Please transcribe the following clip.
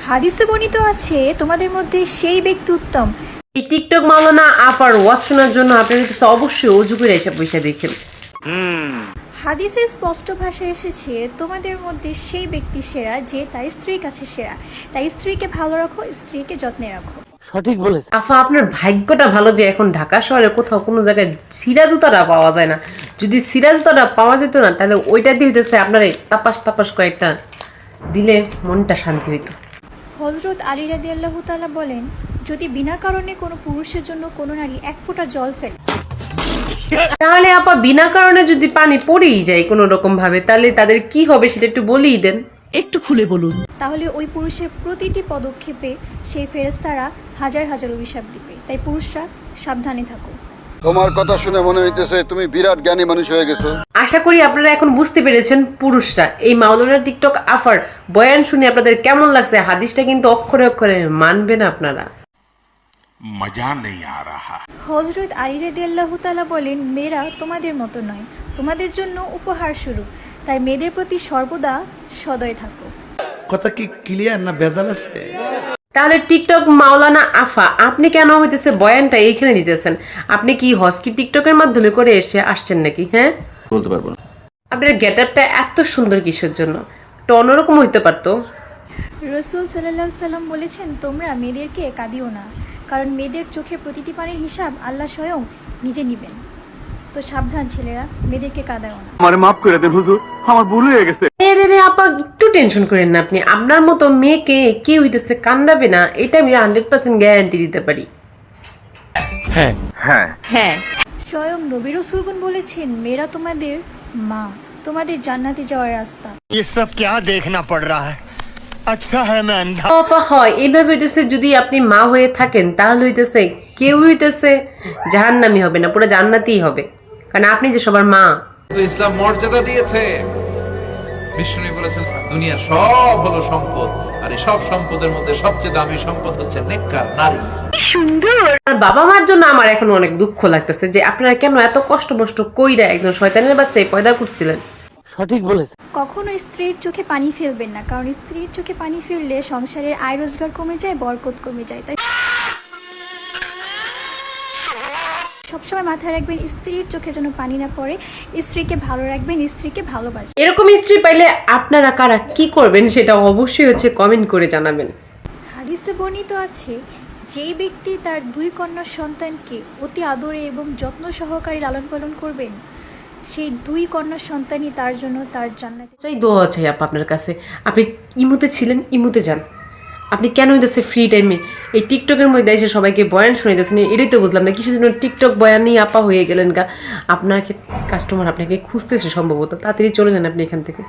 হাদিসে বর্ণিত আছে তোমাদের মধ্যে সেই ব্যক্তি উত্তম। এই টিকটক মাওলানা আপার ওয়াজ শোনার জন্য আপনাদের কাছে অবশ্যই অজু করে এসে পয়সা দেখেন। হাদিসে স্পষ্ট ভাষায় এসেছে তোমাদের মধ্যে সেই ব্যক্তি সেরা যে তার স্ত্রীর কাছে সেরা। তাই স্ত্রীকে ভালো রাখো, স্ত্রীকে যত্নে রাখো। সঠিক বলেছে আফা, আপনার ভাগ্যটা ভালো যে এখন ঢাকা শহরে কোথাও কোনো জায়গায় সিরা জুতাটা পাওয়া যায় না। যদি সিরা জুতাটা পাওয়া যেত না তাহলে ওইটা দিয়ে হইতেছে আপনার এই তাপাস তাপাস কয়েকটা দিলে মনটা শান্তি হইতো। হযরত আলী রাদিয়াল্লাহু তাআলা বলেন, যদি বিনা কারণে কোনো পুরুষের জন্য কোনো নারী এক ফোঁটা জল ফেলে, তাহলে আপা বিনা কারণে যদি পানি পড়েই যায় কোনো রকম ভাবে, তাহলে তাদের কি হবে সেটা একটু বলেই দেন। একটু খুলে বলুন। তাহলে ওই পুরুষের প্রতিটি পদক্ষেপে সেই ফেরেশতারা হাজার হাজার অভিশাপ দিবে। তাই পুরুষরা সাবধানে থাকো। তোমার কথা শুনে মনে হইতেছে তুমি বিরাট জ্ঞানী মানুষ হয়ে গেছো। আশা করি আপনারা এখন বুঝতে পেরেছেন পুরুষরা এই মাওলানা টিকটক আফার বয়ান শুনে আপনাদের কেমন লাগছে। হাদিসটা কিন্তু অক্ষরে অক্ষরে মানবেন আপনারা। मजा नहीं आ रहा। হযরত আলী রাদিয়াল্লাহু তাআলা বলেন, মেয়েরা তোমাদের মতো নয়, তোমাদের জন্য উপহার স্বরূপ। তাই মেয়েদের প্রতি সর্বদা সদয় থাকো। কথা কি ক্লিয়ার না ভেজাল আছে? তাহলে টিকটক মাওলানা আফা, আপনি কেন হইতেছে বয়ানটা এইখানে দিতেছেন? আপনি কি হস্কি টিকটকের মাধ্যমে করে এসে আসছেন নাকি? হ্যাঁ, বলতে পারবো না। আপনার গেটআপটা এত সুন্দর কিসের জন্য? একটু অন্যরকম হইতে পারতো। রাসূল সাল্লাল্লাহু আলাইহি সাল্লাম বলেছেন, তোমরা মেয়েদেরকে কাঁদিও না, কারণ মেয়েদের চোখে প্রতিটি পানির হিসাব আল্লাহ স্বয়ং নিজে নেবেন। তো সাবধান ছেলেরা, মেয়েদেরকে কাঁদাও না। আমারে মাফ করে দেন হুজুর, আমার ভুল হয়ে গেছে। রে আপা, একটু টেনশন করেন না আপনি। আপনার মতো মেয়েকে কে হইতেছে কান্দাবে না, এটা আমি 100% গ্যারান্টি দিতে পারি। হ্যাঁ, স্বয়ং নবী রাসূলগণ বলেছেন, মেয়েরা তোমাদের মা, তোমাদের জান্নাতে যাওয়ার রাস্তা। ये सब क्या देखना पड़ रहा है? अच्छा है मैं अंधा। আপা হয় এইভাবে হইতেছে, যদি আপনি মা হয়ে থাকেন তাহলে হইতেছে কেউ হইতেছে জাহান্নামী হবে না, পুরো জান্নাতেই হবে, কারণ আপনি যে সবার মা। তো ইসলাম মর্যাদা দিয়েছে। বিষ্ণু বলেছেন দুনিয়ার সব হলো সম্পদ, আর এই সব সম্পদের মধ্যে সবচেয়ে দামি সম্পদ হচ্ছে নেককার নারী। আর বাবা মার জন্য আমার এখন অনেক দুঃখ লাগতেছে যে আপনারা কেন এত কষ্ট মষ্ট কইরা একজন শয়তানের বাচ্চাই পয়দা করছিলেন। সঠিক বলেছে। কখনো স্ত্রীর চোখে পানি ফেলবেন না, কারণ স্ত্রীর চোখে পানি ফেললে সংসারের আয় রোজগার কমে যায়, বরকত কমে যায়। তাই সবসময় মাথায় রাখবেন, স্ত্রীর চোখে যেন পানি না পড়ে। স্ত্রীকে ভালো রাখবেন, স্ত্রীকে ভালোবাসবেন। এরকম স্ত্রী পাইলে আপনারা কারা কি করবেন সেটা অবশ্যই হচ্ছে কমেন্ট করে জানাবেন। হাদিসে বর্ণিত আছে, যেই ব্যক্তি তার 2 কন্যা সন্তানকে অতি আদরে এবং যত্ন সহকারে লালন পালন করবেন, সেই 2 কন্যা সন্তানই তার জন্য তার জান্নাতে। চাই দোয়া চাই আপা আপনার কাছে। আপনি ইমুতে ছিলেন, ইমুতে যান। আপনি কেন হইতেছে ফ্রি টাইমে এই টিকটকের মধ্যে এসে সবাইকে বয়ান শুনাইতেছেন? এটাই তো বুঝলাম না, কিসের জন্য টিকটক বয়ান নিয়ে আপা হয়ে গেলেন গা। আপনাকে কাস্টমার আপনাকে খুঁজতেছে সম্ভবত, তাড়াতাড়ি চলে যান আপনি এখান থেকে।